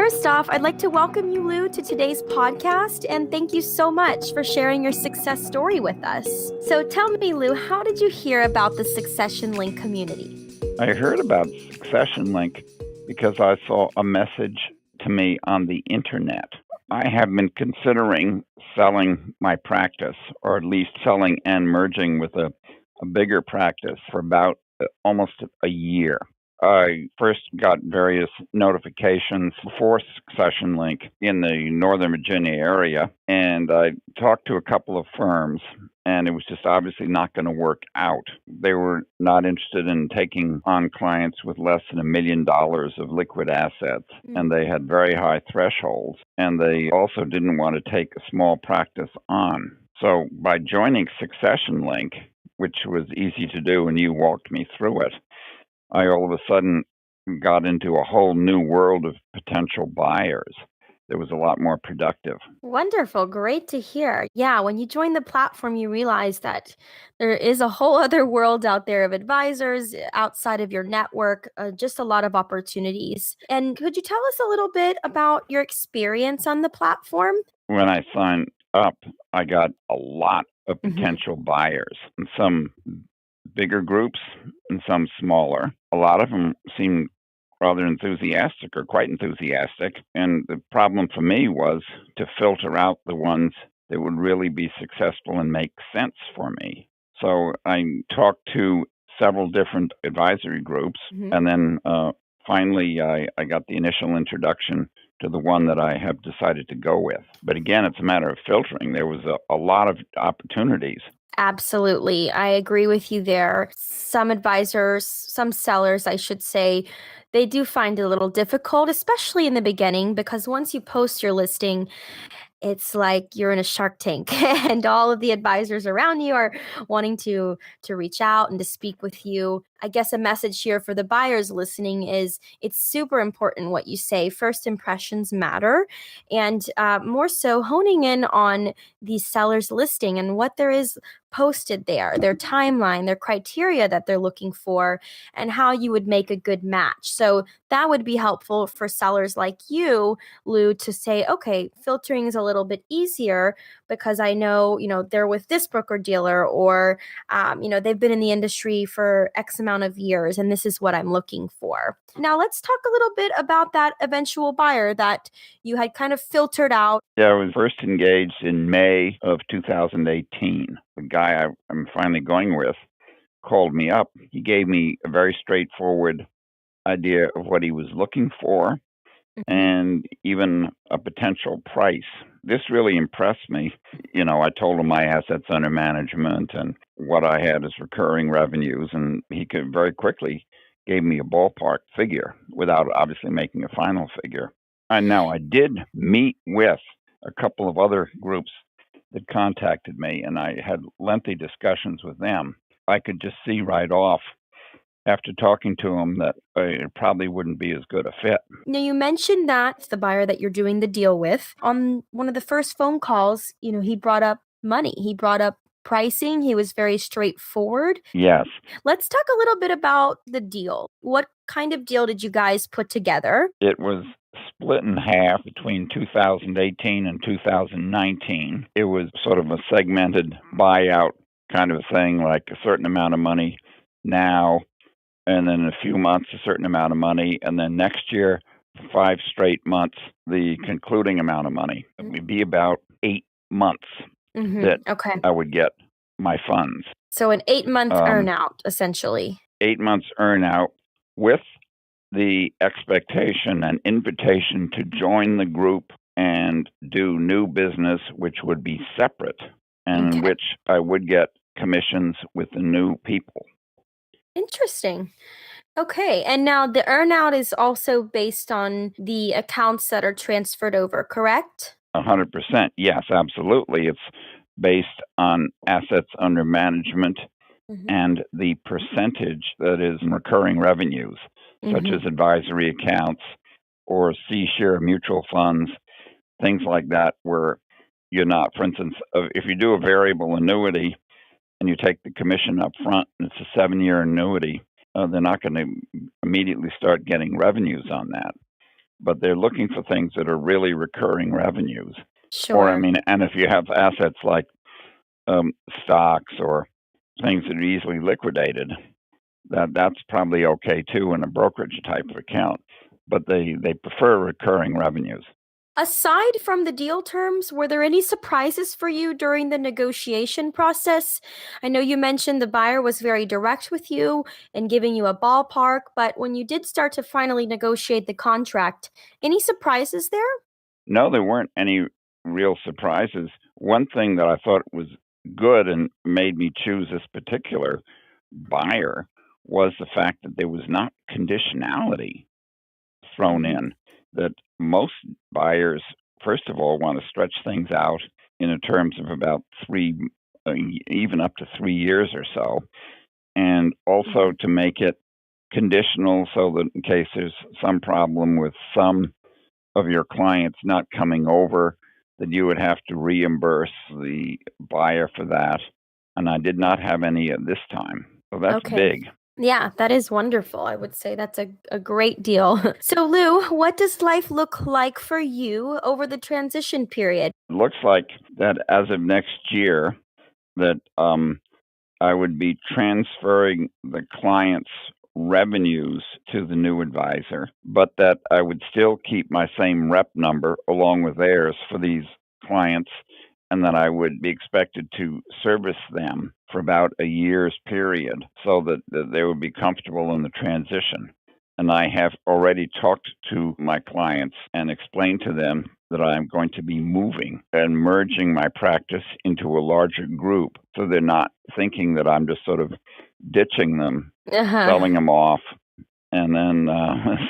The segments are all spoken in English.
First off, I'd like to welcome you, Lou, to today's podcast, and thank you so much for sharing your success story with us. So tell me, Lou, how did you hear about the Succession Link community? I heard about Succession Link because I saw a message to me on the internet. I have been considering selling my practice, or at least selling and merging with a bigger practice for about almost a year. I first got various notifications for Succession Link in the Northern Virginia area, and I talked to a couple of firms, and it was just obviously not going to work out. They were not interested in taking on clients with less than $1 million of liquid assets, and they had very high thresholds, and they also didn't want to take a small practice on. So by joining Succession Link, which was easy to do, and you walked me through it, I all of a sudden got into a whole new world of potential buyers. It was a lot more productive. Wonderful. Great to hear. Yeah, when you join the platform, you realize that there is a whole other world out there of advisors outside of your network, just a lot of opportunities. And could you tell us a little bit about your experience on the platform? When I signed up, I got a lot of potential buyers, and some bigger groups and some smaller. A lot of them seemed rather enthusiastic or quite enthusiastic. And the problem for me was to filter out the ones that would really be successful and make sense for me. So I talked to several different advisory groups, and then finally I got the initial introduction to the one that I have decided to go with. But again, it's a matter of filtering. There was a lot of opportunities. Absolutely. I agree with you there. Some advisors, some sellers, I should say, they do find it a little difficult, especially in the beginning, because once you post your listing, it's like you're in a Shark Tank and all of the advisors around you are wanting to reach out and to speak with you. I guess a message here for the buyers listening is it's super important what you say. First impressions matter, and more so honing in on the seller's listing and what there is posted there, their timeline, their criteria that they're looking for, and how you would make a good match. So that would be helpful for sellers like you, Lou, to say, okay, filtering is a little bit easier because I know, they're with this broker dealer, or, they've been in the industry for X amount of years, and this is what I'm looking for. Now, let's talk a little bit about that eventual buyer that you had kind of filtered out. Yeah, I was first engaged in May of 2018. The guy I'm finally going with called me up. He gave me a very straightforward idea of what he was looking for and even a potential price. This really impressed me. I told him my assets under management and what I had as recurring revenues, and he could very quickly gave me a ballpark figure without obviously making a final figure. And now I did meet with a couple of other groups that contacted me, and I had lengthy discussions with them. I could just see right off after talking to them that it probably wouldn't be as good a fit. Now, you mentioned that the buyer that you're doing the deal with, on one of the first phone calls, he brought up money. He brought up pricing. He was very straightforward. Yes. Let's talk a little bit about the deal. What kind of deal did you guys put together? It was split in half between 2018 and 2019. It was sort of a segmented buyout kind of thing, like a certain amount of money now, and then in a few months, a certain amount of money, and then next year, 5 straight months, the concluding amount of money. It would be about 8 months that I would get my funds. So an 8-month earnout, essentially. 8 months earnout with the expectation and invitation to join the group and do new business, which would be separate, and in which I would get commissions with the new people. Interesting. Okay. And now the earnout is also based on the accounts that are transferred over, correct? 100%. Yes, absolutely. It's based on assets under management and the percentage that is in recurring revenues, such as advisory accounts or C-share mutual funds, things like that, where you're not, for instance, if you do a variable annuity and you take the commission up front and it's a 7-year annuity, they're not going to immediately start getting revenues on that. but they're looking for things that are really recurring revenues. Or, I Sure. mean, and if you have assets like um, stocks or things that are easily liquidated, that's probably okay too in a brokerage type of account. But they prefer recurring revenues. Aside from the deal terms, were there any surprises for you during the negotiation process? I know you mentioned the buyer was very direct with you and giving you a ballpark, but when you did start to finally negotiate the contract, any surprises there? No, there weren't any real surprises. One thing that I thought was good and made me choose this particular buyer was the fact that there was not conditionality thrown Hmm. in. That most buyers, first of all, want to stretch things out in terms of about three, even up to 3 years or so, and also Hmm. to make it conditional so that in case there's some problem with some of your clients not coming over, that you would have to reimburse the buyer for that. And I did not have any at this time. So that's Okay. big. Yeah, that is wonderful. I would say that's a great deal. So, Lou, what does life look like for you over the transition period? It looks like that as of next year, that I would be transferring the client's revenues to the new advisor, but that I would still keep my same rep number along with theirs for these clients, and that I would be expected to service them for about a year's period so that they would be comfortable in the transition. And I have already talked to my clients and explained to them that I'm going to be moving and merging my practice into a larger group. So they're not thinking that I'm just sort of ditching them, Uh-huh. selling them off, and then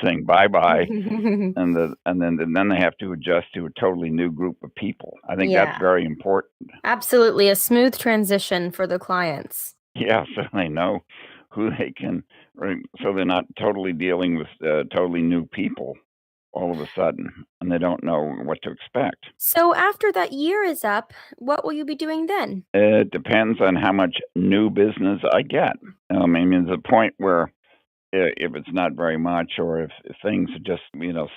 saying bye bye. And then they have to adjust to a totally new group of people. I think that's Yeah, very important. absolutely. A smooth transition for the clients. Yeah, so they know who they can, right, so they're not totally dealing with totally new people all of a sudden, and they don't know what to expect. So, after that year is up, what will you be doing then? It depends on how much new business I get. I mean, there's a point where if it's not very much, or if things are just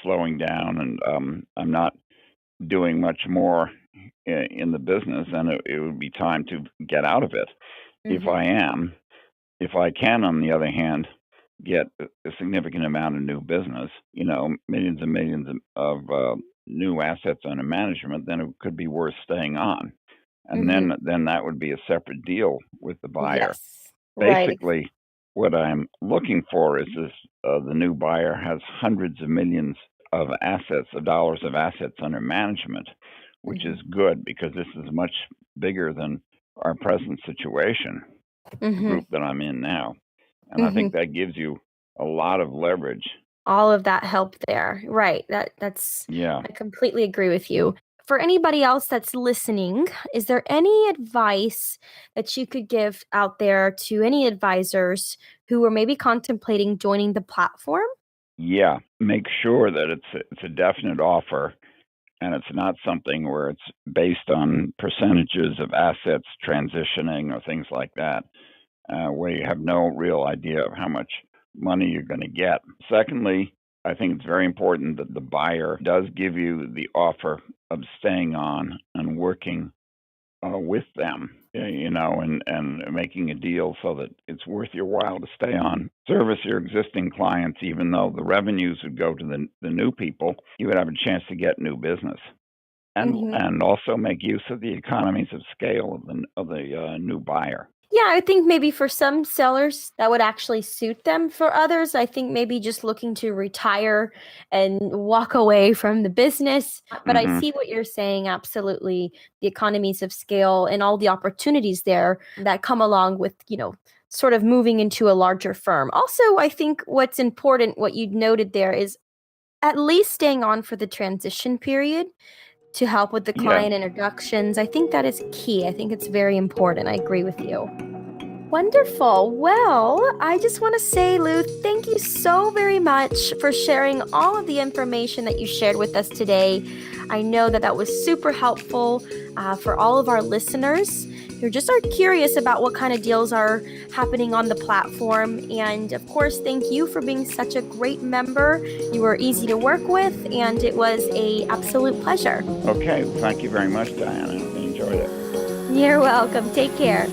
slowing down, and I'm not doing much more in the business, then it would be time to get out of it. If Hmm. I am, if I can, on the other hand, get a significant amount of new business, millions and millions of new assets under management, then it could be worth staying on. And Hmm. then that would be a separate deal with the buyer. Yes. Right. Basically, what I'm looking for is this: the new buyer has hundreds of millions of assets, of dollars of assets under management, which is Hmm. good because this is much bigger than our present situation, the Hmm. group that I'm in now. And I Hmm. think that gives you a lot of leverage. All of that help there. Right. That's Yeah. I completely agree with you. For anybody else that's listening, is there any advice that you could give out there to any advisors who are maybe contemplating joining the platform? Yeah. Make sure that it's a definite offer, and it's not something where it's based on percentages of assets transitioning or things like that, where you have no real idea of how much money you're going to get. Secondly, I think it's very important that the buyer does give you the offer of staying on and working with them, and making a deal so that it's worth your while to stay on, service your existing clients, even though the revenues would go to the new people. You would have a chance to get new business, and also make use of the economies of scale of the new buyer. Yeah, I think maybe for some sellers that would actually suit them. For others, I think maybe just looking to retire and walk away from the business. But I Hmm. see what you're saying, absolutely. The economies of scale and all the opportunities there that come along with, sort of moving into a larger firm. Also, I think what's important, what you noted there, is at least staying on for the transition period to help with the Yeah. client introductions. I think that is key. I think it's very important. I agree with you. Wonderful. Well, I just want to say, Lou, thank you so very much for sharing all of the information that you shared with us today. I know that that was super helpful for all of our listeners who just are curious about what kind of deals are happening on the platform. And of course, thank you for being such a great member. You were easy to work with, and it was an absolute pleasure. Okay, thank you very much, Diana. I enjoyed it. You're welcome. Take care.